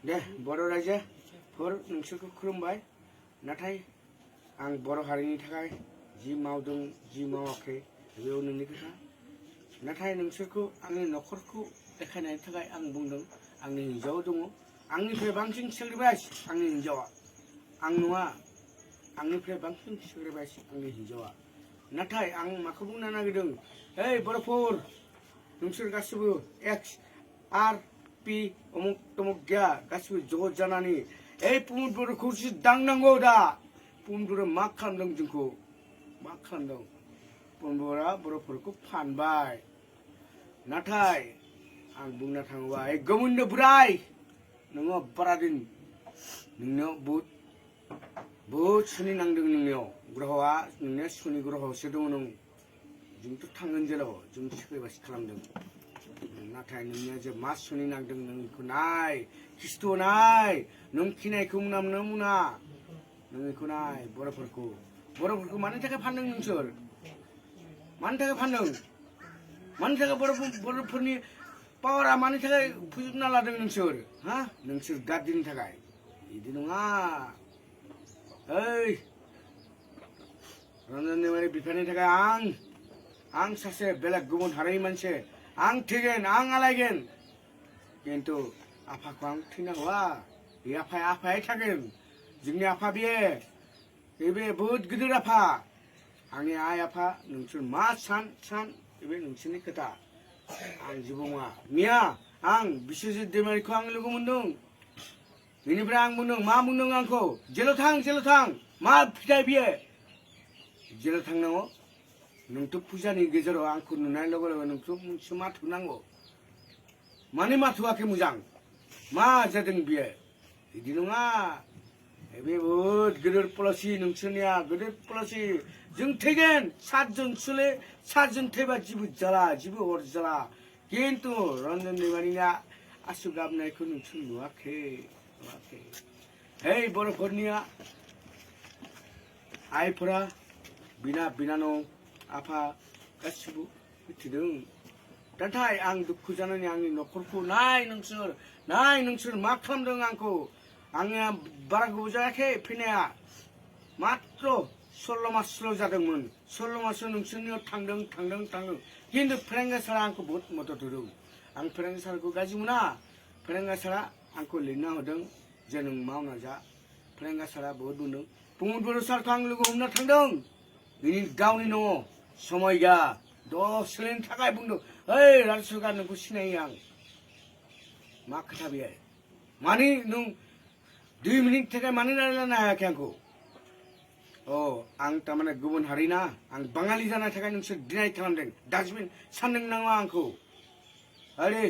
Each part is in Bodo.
दे बर' रायजोफोर नोंसोरखौ खुलुमबाय नाथाय आं बर' हारिनि थाखाय जि मावदों जि मावाखै बेयाव नोंनि खोथा नाथाय नोंसोरखौ आंनि न'खरखौ देखायनायनि थाखाय आं बुंदों आंनि हिन्जाव दङ आंनिफ्राय बांसिन सेक्रिफाइस आंनि हिन्जावा आं नङा आंनिफ्राय बांसिन सेक्रिफाइस आंनि हिन्जावा नाथाय आं माखौ बुंनो नागिरदों ओइ बर'फोर नोंसोर गासिबो एक्स आर पि अमुक तमुक गैया गासिबो ज' जानानै ओइ प्रमद बर'खौ दांनांगौ दा प्रमद बर'आ मा खालामदों जोंखौ मा खालामदों प्रमद बर'आ बर'फोरखौ फानबाय नाथाय आं बुंनो थाङोबा ओइ गोविन्द बोराय नोङो बारा दिन नोंनियाव बहुद सुनि नांदों नोंनियाव ग्रहआ नोंनिया सुनि ग्रहआवसो दङ नों जोंथ' थांगोन जेराव जों सेक्रिफाइस खालामदों नाथाय नोंनिया जे मा सुनि नांदों नोंखौ नाय खिस्थ' नाय नों खिनायखौ मोना नों बेखौ नाय बर'फोरखौ मानि थाखाय फानदों नोंसोर मानि थाखाय फानदों मानि थाखाय बर'फोरनि पावारा मानि थाखाय फोजोबना लादों नोंसोर हा नोंसोर गाज्रिनि थाखाय बिदि नङा ओइ रन्जन दैमारि बिफानि थाखाय आं सासे बेलेग गुबुन हारिनि मानसि आं थैगोन आं आलायगोन खिन्थु आफाखौ आं थैना हरा बे आफाया थागोन जोंनि आफा बे बहुद गिदिर आफा आंनि आइ आफा नोंसोर मा सान बे नोंसोरनि खोथा आं जेबो नङा मिया आं बिश्वजित दैमारिखौ आं लोगो मोनदों बेनिफ्राय आं बुंदों मा बुंदों आंखौ जेलाव थां मा फिथाइ बियो जेलाव थांनांगौ नोंथ' फुजानि गेजेराव आंखौ नुनाय लोगो लोगो नोंथ' मोनसे माथो नांगौ मानो माथोआखै मोजां मा जादों बियो बिदि नङा बे बहुद गिदिर पलिसि नोंसोरनिया गिदिर पलिसि जों थैगोन सातजन थैबा जेबो जाला जेबो अरजाला खिन्थु रन्जन दैमारिया आसु गाबनायखौ नोंसोर नुवाखै हेय बर'फोरनिया आइफोरा बिनानाव आफा गासिबो मिथिदों नाथाय आं दुखु जानानै आंनि न'खरखौ नाय नोंसोर मा खालामदों आंखौ आंनिया बारा गोबाव जायाखै फैनाया मात्र 16 मासल' जादोंमोन 16 मासाव नोंसोरनियाव थांदों खिन्थु फेरेंगा सारा आंखौ बहुत मदद होदों आं फेरेंगा सारखौ गाज्रि मोना फेरेंगा सारा आंखौ लिरना होदों जे नों मावना जा फेरेंगा सारा बहुत बुंदों प्रमद बर' सारखौ आं लोगो हमना थांदों बिनि गावनि न'आव समय गैया दसेनि थाखाय बुंदों ओइ राज सरकार नोंखौ सिनायो आं मा खोथा बेयो मानि नों 2 मिनिट थाखाय मानो रायज्लायनो हायाखै आंखौ आं थारमाने गुबुन हारि ना आं बाङालि जानाय थाखाय नोंसोर डिनाय खालामदों डास्टबिन सानदों नामा आंखौ अरे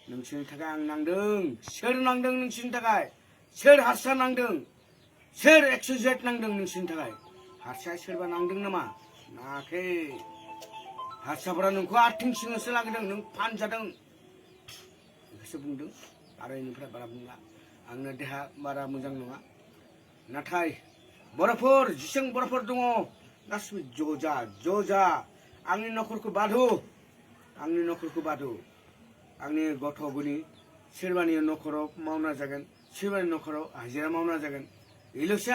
नोंसोरनि थाखाय आं नांदों सोर नांदों नोंसोरनि थाखाय सोर हारसा नांदों सोर XYZ नांदों नोंसोरनि थाखाय हारसाया सोरबा नांदों नामा नाङाखै हारसाफोरा नोंखौ आथिं सिङावसो लागिदों नों फानजादों बेखौसो बुंदों आरो बेनिफ्राय बारा बुंला आंना देहा बारा मोजां नङा नाथाय बर'फोर जेसेबां बर'फोर दङ गासिबो ज' जा आंनि न'खरखौ बादो आंनि गथ' गनि सोरबानि न'खराव मावना जागोन सोरबानि न'खराव हाजिरा मावना जागोन बेल'सो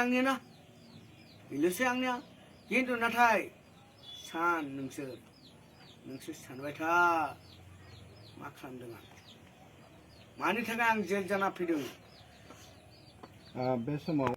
आंनिया खिन्थु नाथाय नोंसोर सानबाय था मा खालामदों आं मानि थाखाय आं जेल जाना फैदों बे समाव